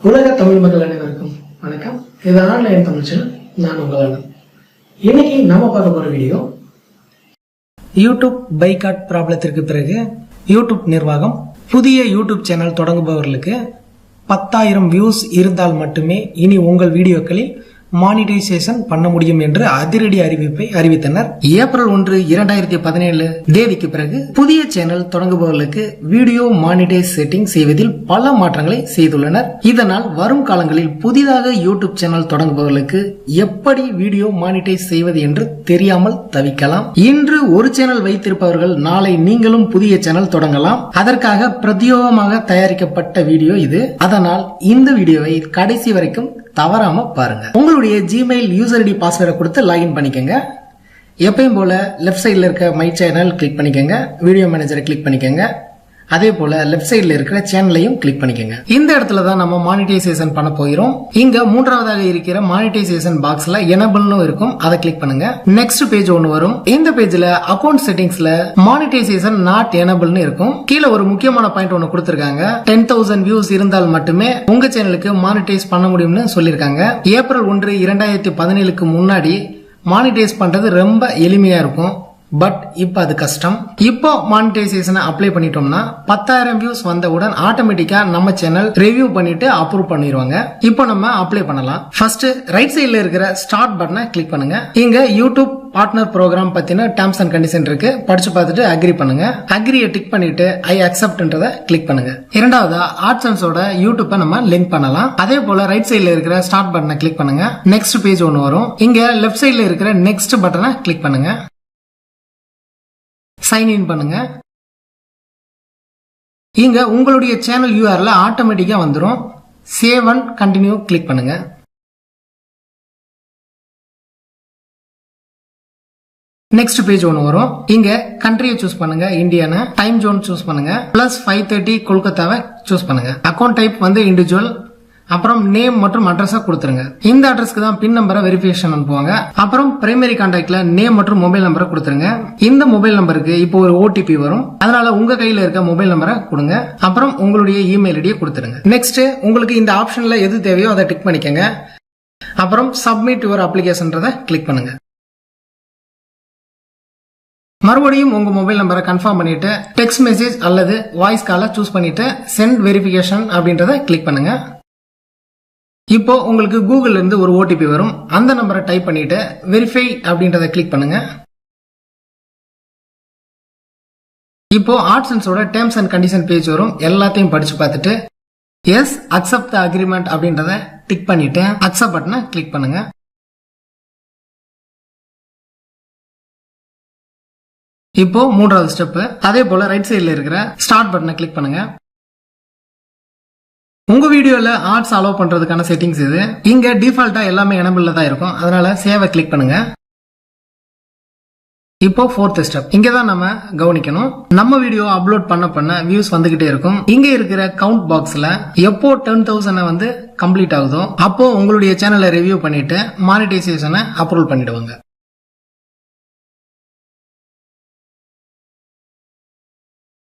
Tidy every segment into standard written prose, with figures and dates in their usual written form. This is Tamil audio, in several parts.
உலக தமிழ் மக்கள் அனைவருக்கும் வணக்கம். இது ஆன்லைன் தமிழ் சேனல். நான் உங்கள் அண்ணன். இன்னைக்கு நாம பார்க்க போற வீடியோ யூடியூப் பைகாட் ப்ராப்ளத்திற்கு பிறகு யூடியூப் நிர்வாகம் புதிய யூடியூப் சேனல் தொடங்குபவர்களுக்கு 10,000 வியூஸ் இருந்தால் மட்டுமே இனி உங்கள் வீடியோக்களில் மானிட்டைசேஷன் பண்ண முடியும் என்று அதிரடி அறிவிப்பை அறிவித்தனர். ஏப்ரல் 1, 2017 தேதிக்கு பிறகு புதிய சேனல் தொடங்குபவர்களுக்கு வீடியோ மானிட்டைஸ் செட்டிங் செய்வதில் பல மாற்றங்களை செய்துள்ளனர். இதனால் வரும் காலங்களில் புதிதாக யூடியூப் சேனல் தொடங்குபவர்களுக்கு எப்படி வீடியோ மானிட்டைஸ் செய்வது என்று தெரியாமல் தவிக்கலாம். இன்று ஒரு சேனல் வைத்திருப்பவர்கள் நாளை நீங்களும் புதிய சேனல் தொடங்கலாம். அதற்காக பிரத்யேகமாக தயாரிக்கப்பட்ட வீடியோ இது. அதனால் இந்த வீடியோவை கடைசி வரைக்கும் தவறாம பாருங்க. உங்களுடைய ஜிமெயில் யூசர் ஐடி பாஸ்வேர்டை கொடுத்து லாகின் பண்ணிக்கங்க. எப்பயும் போல லெஃப்ட் சைட்ல இருக்க மை சேனல் கிளிக் பண்ணிக்கங்க. வீடியோ மேனேஜரை கிளிக் பண்ணிக்கங்க. அதே போல லெஃப்ட் சைட்ல இருக்கிற சேனலையும் கிளிக் பண்ணிக்கங்க. இந்த இடத்துல தான் நம்ம மானிட்டைசேஷன் பண்ண போகிறோம். இங்க மூன்றாவதாக இருக்கிற மானிட்டைசேஷன் பாக்ஸ்ல எனபிள்னு இருக்கும். அதை கிளிக் பண்ணுங்க. நெக்ஸ்ட் பேஜ் ஒன்னு வரும். இந்த பேஜ்ல அக்கவுண்ட் செட்டிங்ஸ்ல மானிட்டைசேஷன் நாட் எனபிள்னு இருக்கும். கீழே ஒரு முக்கியமான பாயிண்ட் ஒன்னு கொடுத்திருக்காங்க. 10,000 வியூஸ் இருந்தால் மட்டுமே உங்க சேனலுக்கு மானிட்டைஸ் பண்ண முடியும்னு சொல்லிருக்காங்க. ஏப்ரல் 1, 2017க்கு முன்னாடி மானிட்டைஸ் பண்றது ரொம்ப எளிமையா இருக்கும். பட் இப்ப அது கஷ்டம். இப்போ மானிட்டைசேஷனை அப்ளை பண்ணிட்டோம்னா 10,000 வியூஸ் வந்தவுடன் ஆட்டோமேட்டிக்கா நம்ம சேனல் ரிவ்யூ பண்ணிட்டு அப்ரூவ் பண்ணிடுவாங்க. இப்போ நம்ம அப்ளை பண்ணலாம். ஃபர்ஸ்ட் ரைட் சைடுல இருக்கிற ஸ்டார்ட் பட்டனை கிளிக் பண்ணுங்க. இங்க யூடியூப் பார்ட்னர் ப்ரோக்ராம் பத்தின டேர்ம்ஸ் அண்ட் கண்டிஷன் இருக்கு. படிச்சு பார்த்துட்டு அக்ரி பண்ணுங்க. அக்ரியை டிக் பண்ணிட்டு ஐ அக்செப்ட்ன்றத கிளிக் பண்ணுங்க. இரண்டாவதா ஆட்சன்ஸோட யூடியூப்பை நம்ம லிங்க் பண்ணலாம். அதே போல ரைட் சைடுல இருக்கிற ஸ்டார்ட் பட்டனை கிளிக் பண்ணுங்க. நெக்ஸ்ட் பேஜ் ஒன்னு வரும். இங்க லெஃப்ட் சைடுல இருக்கிற நெக்ஸ்ட் பட்டனை கிளிக் பண்ணுங்க. சைன் இன் பண்ணுங்க. இங்க உங்களுடைய சேனல் யூஆர்எல் ஆட்டோமேட்டிக்கா வந்துரும். சேவ் அண்ட் கண்டினியூ கிளிக் பண்ணுங்க. நெக்ஸ்ட் பேஜ் ஒன்னு வரும். இங்க கண்ட்ரியை சூஸ் பண்ணுங்க. இந்தியான்னு டைம் ஜோன் சூஸ் பண்ணுங்க. +5:30 கொல்கத்தாவை சூஸ் பண்ணுங்க. அக்கௌண்ட் டைப் வந்து இண்டிவிஜுவல். அப்புறம் நேம் மற்றும் அட்ரஸா கொடுத்துருங்க. இந்த அட்ரஸ்க்கு தான் பின் நம்பரை வெரிஃபிகேஷன் அனுப்புவாங்க. அப்புறம் பிரைமரி கான்டாக்ட்ல நேம் மற்றும் மொபைல் நம்பரை கொடுத்துருங்க. இந்த மொபைல் நம்பருக்கு இப்போ ஒரு ஓடிபி வரும். அதனால உங்க கையில இருக்க மொபைல் நம்பரை கொடுங்க. அப்புறம் உங்களுடைய இமெயில் ஐடியை கொடுத்துருங்க. நெக்ஸ்ட் உங்களுக்கு இந்த ஆப்ஷன்ல எது தேவையோ அதை டிக் பண்ணிக்கங்க. அப்புறம் சப்மிட் யுவர் அப்ளிகேஷன்றத கிளிக் பண்ணுங்க. மறுபடியும் உங்க மொபைல் நம்பரை கன்ஃபார்ம் பண்ணிட்டு டெக்ஸ்ட் மெசேஜ் அல்லது வாய்ஸ் காலை சூஸ் பண்ணிட்டு சென்ட் வெரிஃபிகேஷன் அப்படின்றத கிளிக் பண்ணுங்க. இப்போ உங்களுக்கு கூகுள்ல இருந்து ஒரு ஓடிபி வரும். அந்த நம்பரை டைப் பண்ணிட்டு வெரிஃபை அப்படின்றத கிளிக் பண்ணுங்க. இப்போ ஆட்சன்ஸோட டேர்ம்ஸ் அண்ட் கண்டிஷன் பேஜ் வரும். எல்லாத்தையும் படிச்சு பார்த்துட்டு எஸ் அக்செப்ட் தி அக்ரிமெண்ட் அப்படின்றத டிக் பண்ணிட்டு அக்செப்ட் பட்டனை கிளிக் பண்ணுங்க. இப்போ மூன்றாவது ஸ்டெப். அதே போல ரைட் சைடுல இருக்கிற ஸ்டார்ட் பட்டனை கிளிக் பண்ணுங்க. உங்க வீடியோல ஆட்ஸ் அலோவ் பண்றதுக்கான செட்டிங்ஸ் இது. இங்க டிஃபால்ட்டா எல்லாமே எனபிள்ல தான் இருக்கும். அதனால சேவை கிளிக் பண்ணுங்க. இப்போ ஃபோர்த் ஸ்டெப். இங்க தான் நம்ம கவனிக்கணும். நம்ம வீடியோ அப்லோட் பண்ண வியூஸ் வந்துகிட்டே இருக்கும். இங்க இருக்கிற கவுண்ட் பாக்ஸ்ல எப்போ 10,000 வந்து கம்ப்ளீட் ஆகுதோ அப்போ உங்களுடைய சேனலை ரிவ்யூ பண்ணிட்டு மானிட்டைசேஷனை அப்ரூவ் பண்ணிடுவாங்க.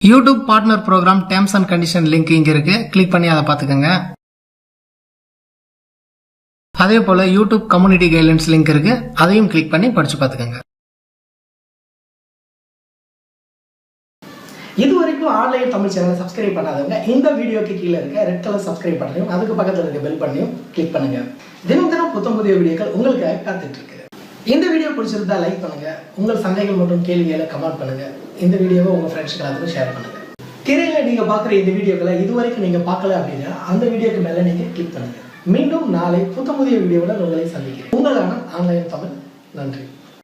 YouTube partner program terms and condition link இங்க இருக்கு. கிளிக் பண்ணி அதை பாத்துக்கோங்க. அதே போல யூடியூப் கம்யூனிட்டி கைட்லைன்ஸ் லிங்க் இருக்கு. அதையும் கிளிக் பண்ணி படிச்சு பாத்துக்கோங்க. இதுவரைக்கும் ஆன்லைன் தமிழ் சேனலை சப்ஸ்கிரைப் பண்ணாதவங்க இந்த வீடியோக்கு கீழே இருக்க ரெட் கலர் சப்ஸ்கிரைப் பண்ணையும் அதுக்கு பக்கத்தில் இருக்க பெல் பண்ணியும் கிளிக் பண்ணுங்க. தினம் தினம் புதிய வீடியோக்கள் உங்களுக்காக காத்துட்டு இருக்கு. இந்த வீடியோ பிடிச்சிருந்தா லைக் பண்ணுங்க. உங்கள் சந்தேகங்கள் மற்றும் கேள்விகளை கமெண்ட் பண்ணுங்க. இந்த வீடியோவை உங்க ஃப்ரெண்ட்ஸ்க்கு எல்லாத்துக்கும் ஷேர் பண்ணுங்க. திரையில நீங்க பாக்குற இந்த வீடியோக்களை இதுவரைக்கும் நீங்க பார்க்கல அப்படின்னா அந்த வீடியோக்கு மேல நீங்க கிளிக் பண்ணுங்க. மீண்டும் நாளை புதிய வீடியோவில் உங்களை சந்திக்கிறேன். உங்களான ஆன்லைன் தமிழ். நன்றி.